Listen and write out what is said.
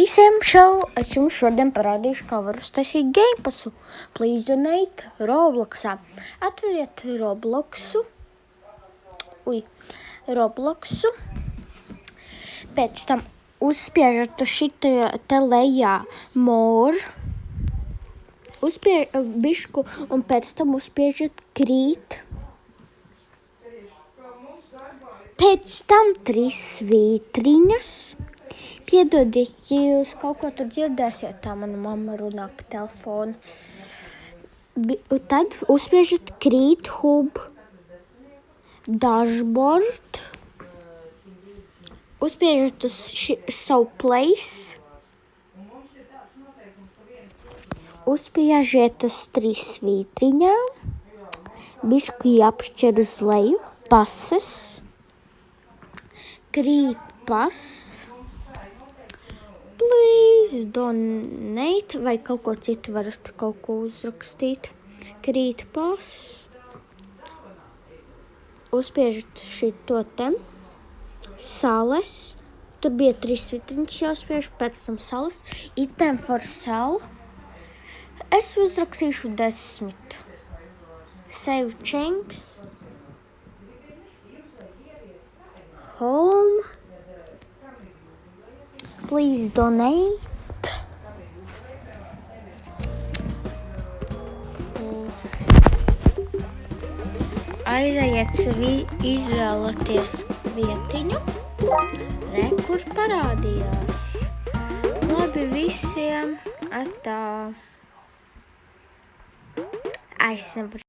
visiem šau! Es jums šodien parādīšu, kā var uztaisīt Game Passu. Please donate Robloxā. Atveriet Robloxu. Robloxu. Pēc tam uzspiežat šitā te lejā more. Bišku un pēc tam uzspiežat create. Pēc tam 3 svītriņas. Piedodiet, ja jūs kaut ko tur dzirdēsiet, tā mana mamma runā pa telefonu. Tad uzspiežat create hub dashboard. Uzspiežat uz savu place. Uzspiežiet uz 3 svītriņām. Bišķi jāapšķir uz leju. Passes. Create pass. Please donate. Vai kaut ko citu varat kaut ko uzrakstīt. Create pass. Uzspiežat šito te. Sales. Tur bija 3 svītriņas jāspiež. Pēc tam sales. Item for sale. Es uzrakstīšu 10. Save changes. Home. Please donate. Aizejiet izvēlaties vietiņu. Re, kur parādījās. Labi visiem. Atā. Es nevaru.